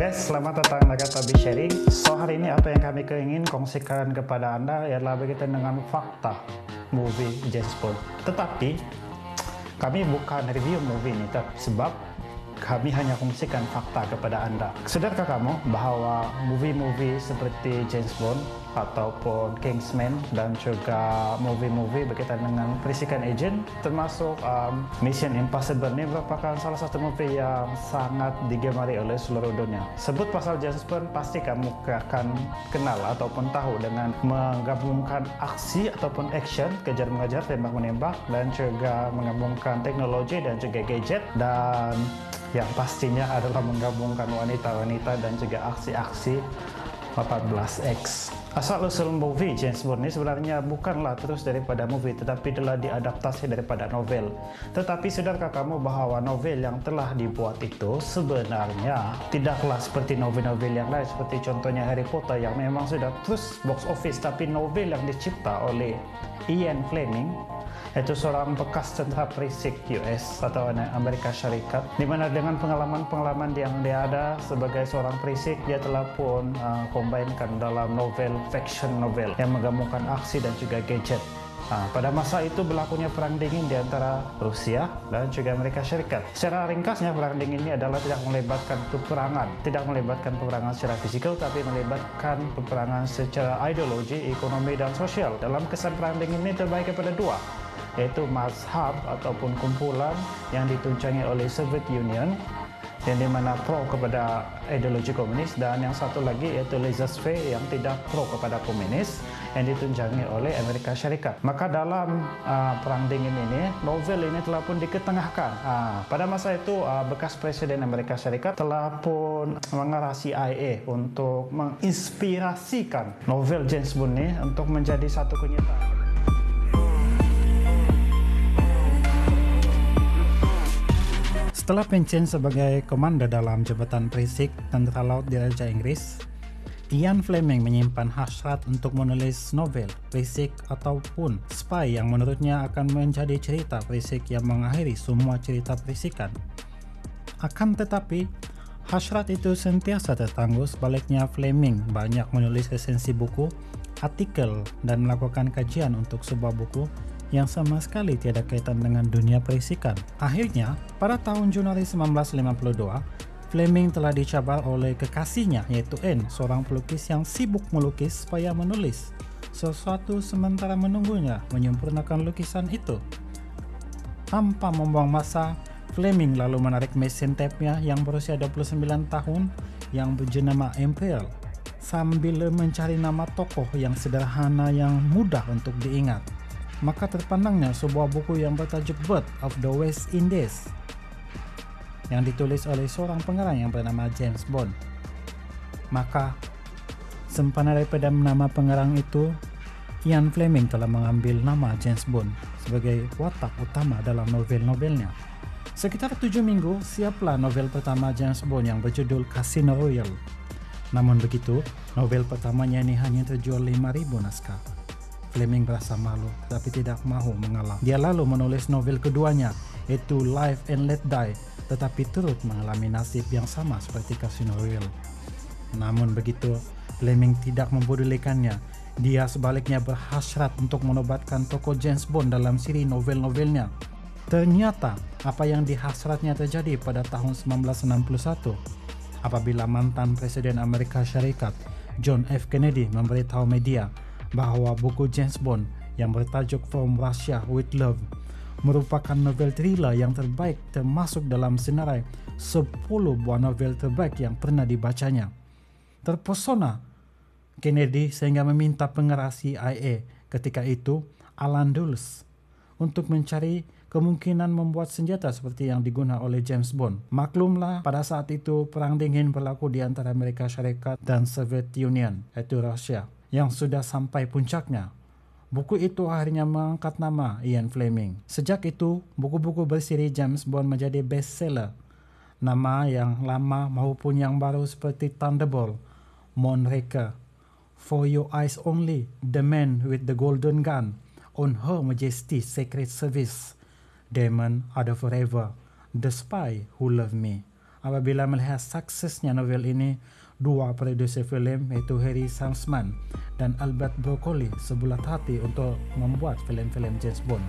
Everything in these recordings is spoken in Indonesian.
guys, selamat datang di Tabi Sharing. So hari ini apa yang kami ingin kongsikan kepada Anda ialah berkaitan dengan fakta movie James Bond. Tetapi kami bukan review movie ini, sebab kami hanya kongsikan fakta kepada Anda. Sadarkah kamu bahwa movie-movie seperti James Bond ataupun Kingsman dan juga movie-movie berkaitan dengan perisikan agent termasuk Mission Impossible ini merupakan salah satu movie yang sangat digemari oleh seluruh dunia. Sebut pasal James Bond pasti kamu akan kenal ataupun tahu dengan menggabungkan aksi ataupun action, kejar mengejar, tembak menembak, dan juga menggabungkan teknologi dan juga gadget, dan yang pastinya adalah menggabungkan wanita-wanita dan juga aksi-aksi 14X. Asal-usul movie James Bond ini sebenarnya bukanlah terus daripada movie, tetapi telah diadaptasi daripada novel. Tetapi sadarkah kamu bahwa novel yang telah dibuat itu sebenarnya tidaklah seperti novel-novel yang lain, seperti contohnya Harry Potter yang memang sudah terus box office, tapi novel yang dicipta oleh Ian Fleming, itu seorang bekas tentara perisik US atau Amerika Syarikat, di mana dengan pengalaman-pengalaman yang dia ada sebagai seorang perisik, dia telah pun combine-kan dalam novel, fiction novel yang menggabungkan aksi dan juga gadget. Pada masa itu berlakunya perang dingin di antara Rusia dan juga Amerika Syarikat. Secara ringkasnya, perang dingin ini adalah tidak melibatkan peperangan secara fisikal, tapi melibatkan peperangan secara ideologi, ekonomi, dan sosial. Dalam kesan perang dingin ini terbagi kepada dua, yaitu mazhab ataupun kumpulan yang ditunjangi oleh Soviet Union, yang dimana pro kepada ideologi komunis, dan yang satu lagi yaitu laissez-faire yang tidak pro kepada komunis, yang ditunjangi oleh Amerika Syarikat. Maka dalam perang dingin ini, novel ini telah pun diketengahkan. Pada masa itu bekas presiden Amerika Syarikat telah pun mengarah CIA untuk menginspirasikan novel James Bond ini untuk menjadi satu kenyataan. Setelah pensiun sebagai komandan dalam jabatan perisik Tentara Laut di Raja Inggris, Ian Fleming menyimpan hasrat untuk menulis novel perisik ataupun spy yang menurutnya akan menjadi cerita perisik yang mengakhiri semua cerita perisikan. Akan tetapi, hasrat itu sentiasa tertangguh. Sebaliknya, Fleming banyak menulis resensi buku, artikel, dan melakukan kajian untuk sebuah buku yang sama sekali tiada kaitan dengan dunia perisikan. Akhirnya, pada tahun Januari 1952, Fleming telah dicabar oleh kekasihnya, yaitu Anne, seorang pelukis yang sibuk melukis supaya menulis sesuatu sementara menunggunya menyempurnakan lukisan itu. Tanpa membuang masa, Fleming lalu menarik mesin tape-nya yang berusia 29 tahun yang berjenama Imperial, sambil mencari nama tokoh yang sederhana yang mudah untuk diingat. Maka terpandangnya sebuah buku yang bertajuk Birth of the West Indies yang ditulis oleh seorang pengarang yang bernama James Bond. Maka sempena daripada nama pengarang itu, Ian Fleming telah mengambil nama James Bond sebagai watak utama dalam novel-novelnya. Sekitar 7 minggu, siaplah novel pertama James Bond yang berjudul Casino Royale. Namun begitu, novel pertamanya ini hanya terjual 5.000 naskah. Fleming merasa malu tetapi tidak mahu mengalah. Dia lalu menulis novel keduanya, yaitu Live and Let Die, tetapi turut mengalami nasib yang sama seperti Casino Royale. Namun begitu, Fleming tidak mempedulikannya. Dia sebaliknya berhasrat untuk menobatkan tokoh James Bond dalam siri novel-novelnya. Ternyata apa yang dihasratnya terjadi pada tahun 1961 apabila mantan Presiden Amerika Syarikat John F. Kennedy memberitahu media bahwa buku James Bond yang bertajuk From Russia with Love merupakan novel thriller yang terbaik termasuk dalam senarai 10 buah novel terbaik yang pernah dibacanya. Terpesona Kennedy sehingga meminta pengarah CIA ketika itu, Alan Dulles, untuk mencari kemungkinan membuat senjata seperti yang digunakan oleh James Bond. Maklumlah, pada saat itu perang dingin berlaku di antara Amerika Syarikat dan Soviet Union, yaitu Rusia, yang sudah sampai puncaknya. Buku itu akhirnya mengangkat nama Ian Fleming. Sejak itu, buku-buku bersiri James Bond menjadi bestseller. Nama yang lama maupun yang baru seperti Thunderball, Moonraker, For Your Eyes Only, The Man with the Golden Gun, On Her Majesty's Secret Service, Diamond Are Forever, The Spy Who Loved Me, apabila melihat suksesnya novel ini. Dua produser filem yaitu Harry Saltzman dan Albert Broccoli sebulat hati untuk membuat film-film James Bond.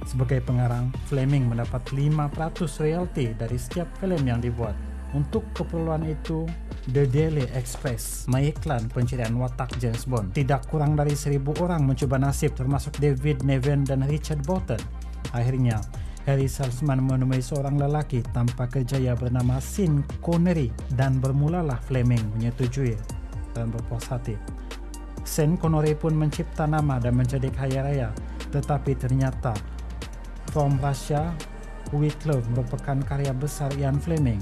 Sebagai pengarang, Fleming mendapat 5% royalti dari setiap film yang dibuat. Untuk keperluan itu, The Daily Express mengiklan pencarian watak James Bond. Tidak kurang dari 1.000 orang mencoba nasib, termasuk David Niven dan Richard Burton. Akhirnya, Harry Saltzman menemui seorang lelaki tanpa kerjaya bernama Sean Connery dan bermulalah Fleming menyetujui dan berpuas hati. Sean Connery pun mencipta nama dan menjadi kaya raya, tetapi ternyata From Russia with Love merupakan karya besar Ian Fleming.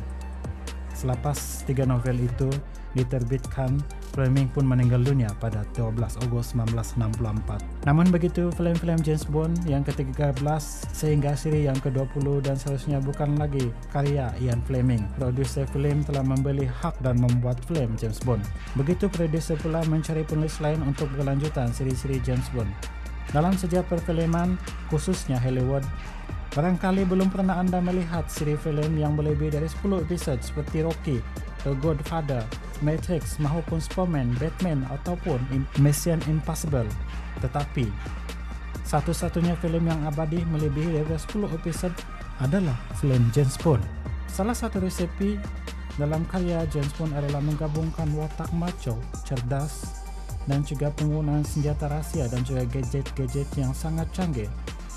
Selepas 3 novel itu diterbitkan, Fleming pun meninggal dunia pada 12 Ogos 1964. Namun begitu, film-film James Bond yang ke-13 sehingga siri yang ke-20 dan seterusnya bukan lagi karya Ian Fleming. Produser film telah membeli hak dan membuat film James Bond. Begitu produser pula mencari penulis lain untuk berkelanjutan siri-siri James Bond. Dalam sejarah perfilman, khususnya Hollywood, barangkali belum pernah Anda melihat siri film yang berlebih dari 10 episod seperti Rocky, The Godfather, Matrix maupun Superman, Batman ataupun Mission Impossible. Tetapi satu-satunya film yang abadi melebihi dari 10 episod adalah film James Bond. Salah satu resepi dalam karya James Bond adalah menggabungkan watak maco, cerdas, dan juga penggunaan senjata rahasia dan juga gadget-gadget yang sangat canggih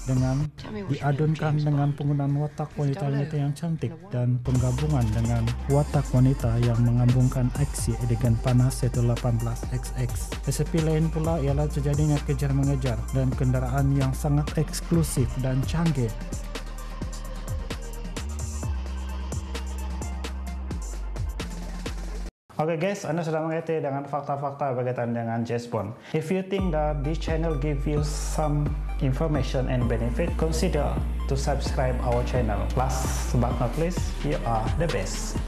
dengan diadunkan dengan penggunaan watak wanita-wanita yang cantik dan penggabungan dengan watak wanita yang mengambungkan aksi adegan panas yaitu 18XX. Resepi lain pula ialah terjadinya kejar-mengejar dan kendaraan yang sangat eksklusif dan canggih. Oke guys, Anda sudah mengerti dengan fakta-fakta berkaitan dengan James Bond. If you think that this channel give you some information and benefit, consider to subscribe our channel. Last but not least, you are the best.